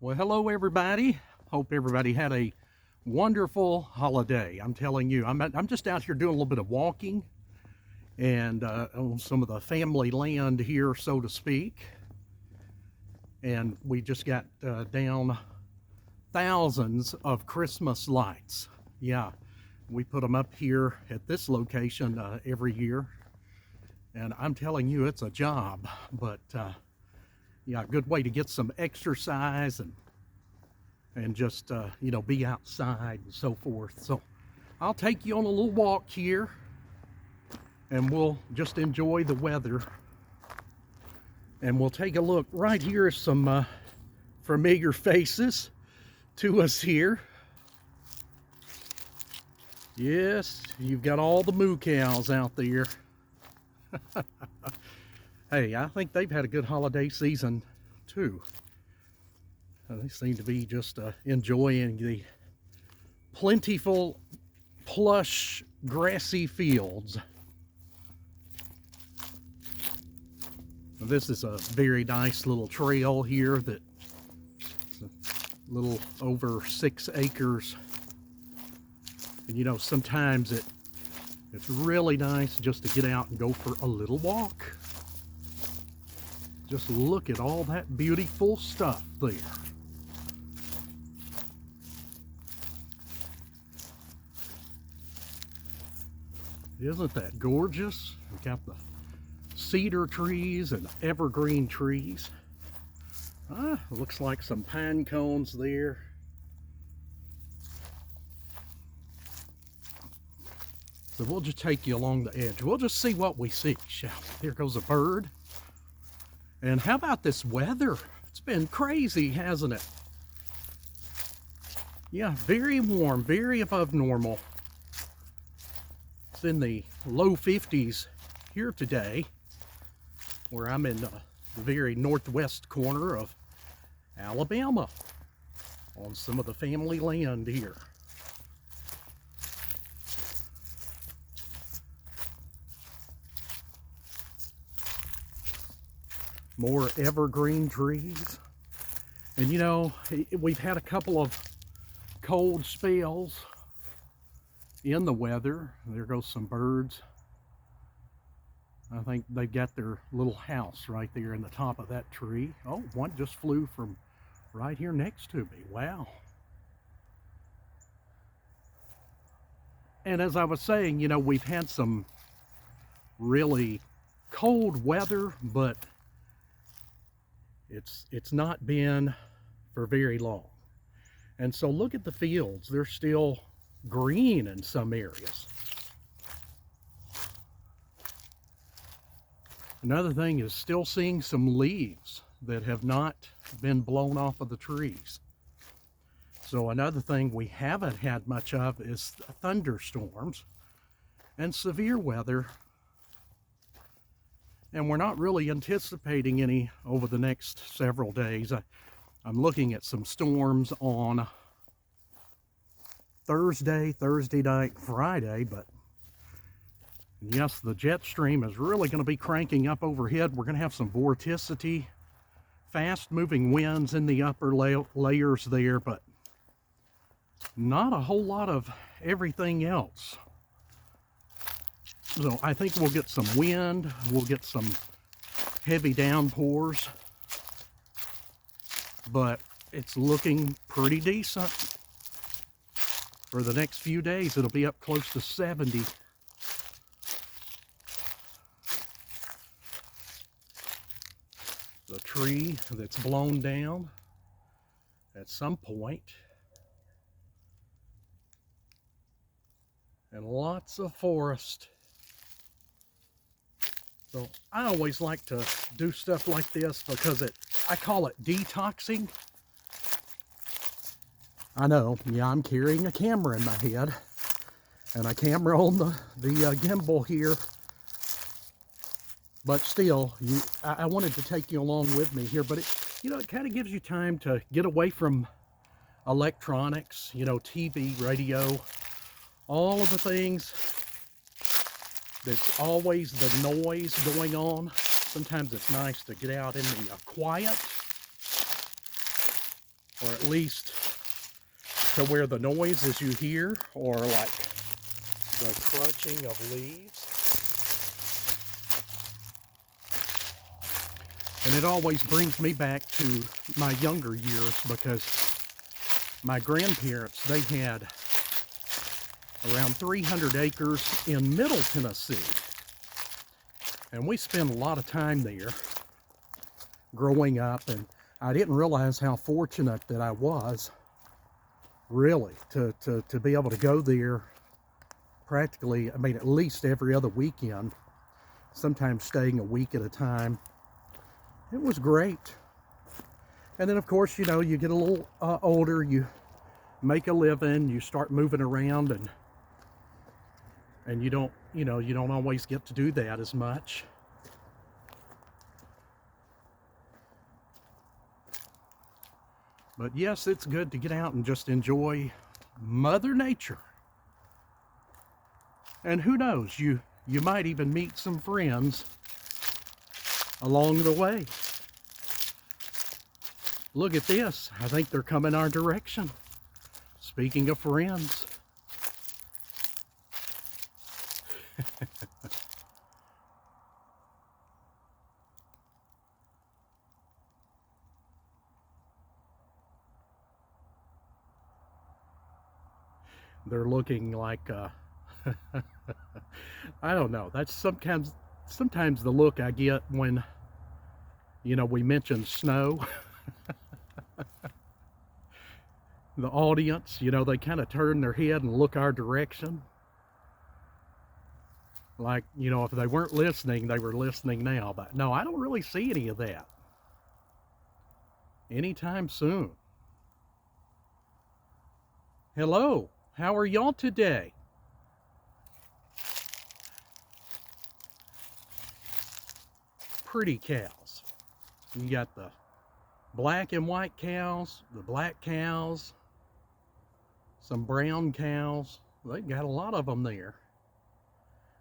Well, hello everybody. Hope everybody had a wonderful holiday. I'm telling you, I'm just out here doing a little bit of walking and on some of the family land here, so to speak. And we just got down thousands of Christmas lights. Yeah, we put them up here at this location every year. And I'm telling you, it's a job, but yeah, good way to get some exercise and just be outside and so forth. So I'll take you on a little walk here and we'll just enjoy the weather, and we'll take a look. Right here is some familiar faces to us here. Yes, you've got all the moo cows out there. Hey, I think they've had a good holiday season too. They seem to be just enjoying the plentiful, plush, grassy fields. This is a very nice little trail here that's a little over 6 acres. And sometimes it's really nice just to get out and go for a little walk. Just look at all that beautiful stuff there. Isn't that gorgeous? We've got the cedar trees and evergreen trees. Looks like some pine cones there. So we'll just take you along the edge. We'll just see what we see, shall we? There goes a bird. And how about this weather? It's been crazy, hasn't it? Yeah, very warm, very above normal. It's in the low 50s here today, where I'm in the very northwest corner of Alabama on some of the family land here. More evergreen trees. And we've had a couple of cold spells in the weather. There goes some birds. I think they've got their little house right there in the top of that tree. Oh, one just flew from right here next to me. Wow. And as I was saying, we've had some really cold weather, but it's not been for very long. And so look at the fields. They're still green in some areas. Another thing is still seeing some leaves that have not been blown off of the trees. So another thing we haven't had much of is thunderstorms and severe weather. And we're not really anticipating any over the next several days. I'm looking at some storms on Thursday night, Friday, but yes, the jet stream is really going to be cranking up overhead. We're going to have some vorticity, fast-moving winds in the upper layers there, but not a whole lot of everything else. So I think we'll get some wind, we'll get some heavy downpours, but it's looking pretty decent. For the next few days, it'll be up close to 70. The tree that's blown down at some point. And lots of forest. So I always like to do stuff like this because I call it detoxing. I know, yeah, I'm carrying a camera in my head and a camera on the gimbal here. But still, I wanted to take you along with me here, but it kind of gives you time to get away from electronics, TV, radio, all of the things that's always the noise going on. Sometimes it's nice to get out in the quiet or at least to where the noises you hear are like the crunching of leaves. And it always brings me back to my younger years, because my grandparents, they had around 300 acres in Middle Tennessee. And we spent a lot of time there growing up, and I didn't realize how fortunate that I was, really, to be able to go there practically, I mean, at least every other weekend, sometimes staying a week at a time. It was great. And then, of course, you know, you get a little older, you make a living, you start moving around, and you don't, you know, you don't always get to do that as much. But yes, it's good to get out and just enjoy Mother Nature. And who knows, you might even meet some friends along the way. Look at this. I think they're coming our direction. Speaking of friends. They're looking like, I don't know. That's sometimes the look I get when, you know, we mention snow. The audience, you know, they kind of turn their head and look our direction. Like, you know, if they weren't listening, they were listening now. But no, I don't really see any of that anytime soon. Hello, how are y'all today? Pretty cows. You got the black and white cows, the black cows, some brown cows. They've got a lot of them there.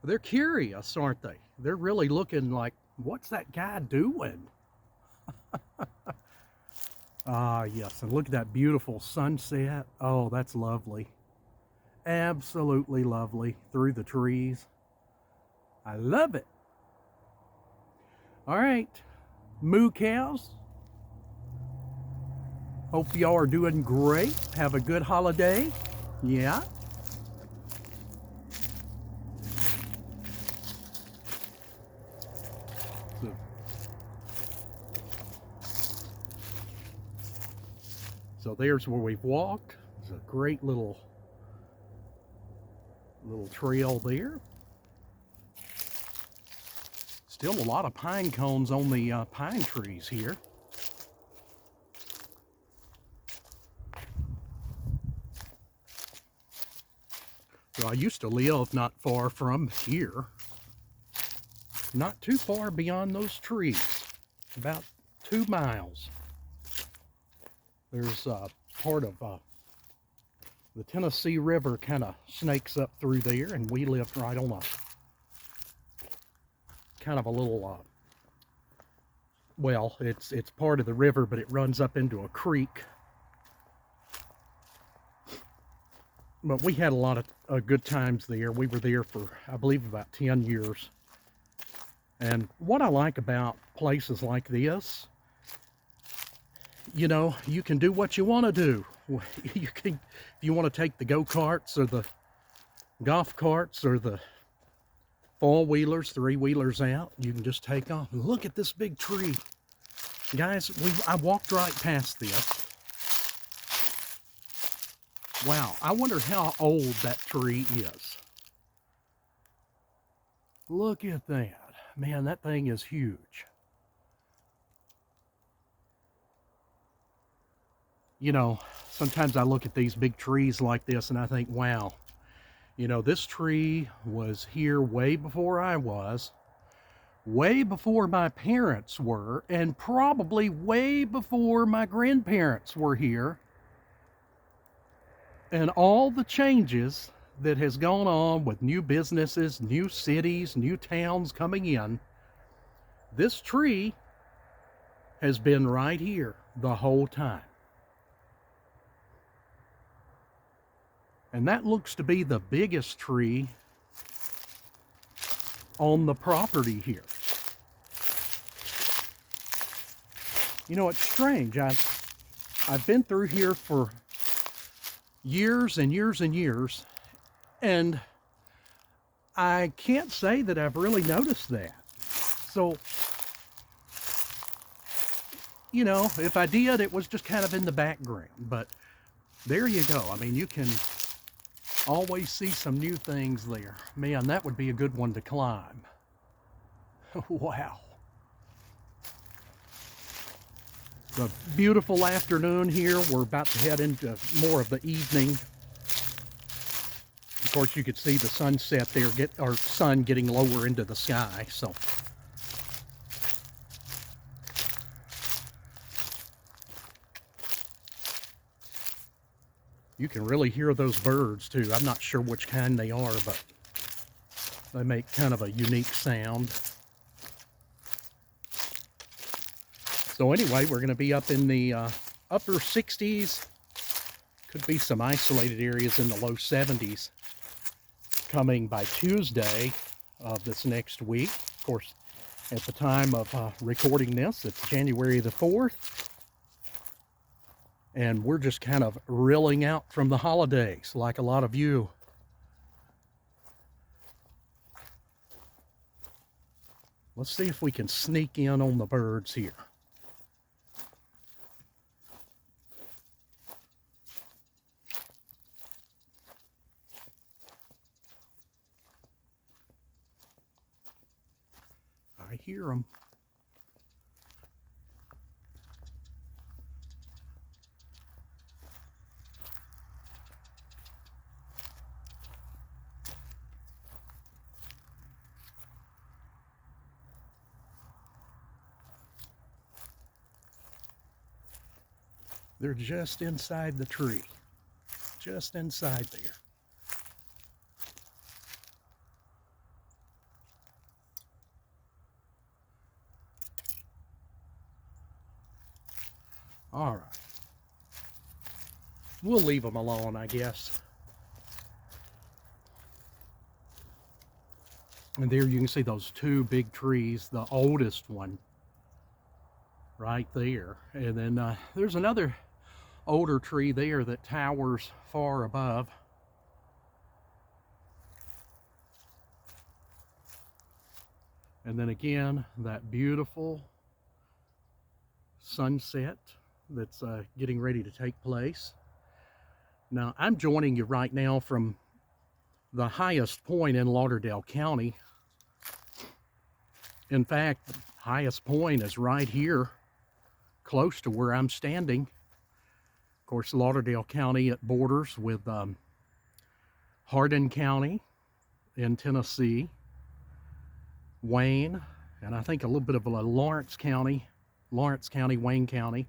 They're curious, aren't they? They're really looking like, what's that guy doing? Ah, yes, and look at that beautiful sunset. Oh, that's lovely. Absolutely lovely through the trees. I love it. All right, moo cows. Hope y'all are doing great. Have a good holiday. Yeah. So there's where we've walked. There's a great little trail there. Still a lot of pine cones on the pine trees here. So I used to live not far from here, not too far beyond those trees, about 2 miles. There's part of the Tennessee River kind of snakes up through there, and we lived right on a kind of a little, well, it's part of the river, but it runs up into a creek. But we had a lot of good times there. We were there for, I believe, about 10 years. And what I like about places like this, you know, you can do what you want to do. You can, if you want to take the go-karts or the golf carts or the four-wheelers, three-wheelers out, you can just take off. Look at this big tree. Guys, I walked right past this. Wow, I wonder how old that tree is. Look at that. Man, that thing is huge. You know, sometimes I look at these big trees like this and I think, wow, you know, this tree was here way before I was, way before my parents were, and probably way before my grandparents were here. And all the changes that has gone on with new businesses, new cities, new towns coming in, this tree has been right here the whole time. And that looks to be the biggest tree on the property here. You know, it's strange. I've been through here for years and years and years, and I can't say that I've really noticed that. So, you know, if I did, it was just kind of in the background. But there you go. I mean, you can always see some new things there. Man, that would be a good one to climb. Wow. It's a beautiful afternoon here. We're about to head into more of the evening. Of course, you could see the sunset there, or sun getting lower into the sky. So, you can really hear those birds too. I'm not sure which kind they are, but they make kind of a unique sound. So anyway, we're going to be up in the upper 60s. Could be some isolated areas in the low 70s coming by Tuesday of this next week. Of course, at the time of recording this, it's January the 4th. And we're just kind of reeling out from the holidays, like a lot of you. Let's see if we can sneak in on the birds here. I hear them. They're just inside the tree, just inside there. All right. We'll leave them alone, I guess. And there you can see those two big trees, the oldest one right there. And then there's another older tree there that towers far above. And then again, that beautiful sunset that's getting ready to take place. Now, I'm joining you right now from the highest point in Lauderdale County. In fact, the highest point is right here, close to where I'm standing. Of course, Lauderdale County, it borders with Hardin County in Tennessee, Wayne, and I think a little bit of a Lawrence County, Wayne County.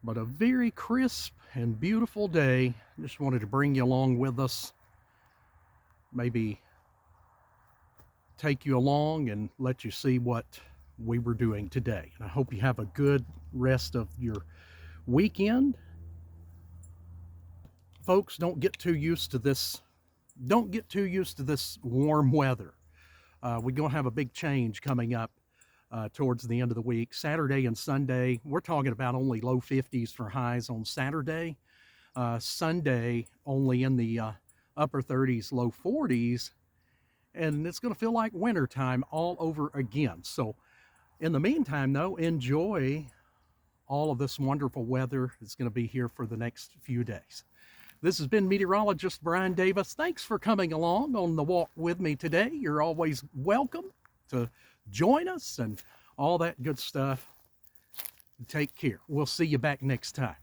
But a very crisp and beautiful day. Just wanted to bring you along with us. Maybe take you along and let you see what we were doing today. And I hope you have a good rest of your weekend. Folks, don't get too used to this. Don't get too used to this warm weather. We're going to have a big change coming up towards the end of the week. Saturday and Sunday, we're talking about only low 50s for highs on Saturday. Sunday, only in the upper 30s, low 40s. And it's going to feel like wintertime all over again. So in the meantime, though, enjoy all of this wonderful weather that's going to be here for the next few days. This has been meteorologist Brian Davis. Thanks for coming along on the walk with me today. You're always welcome to join us and all that good stuff. Take care. We'll see you back next time.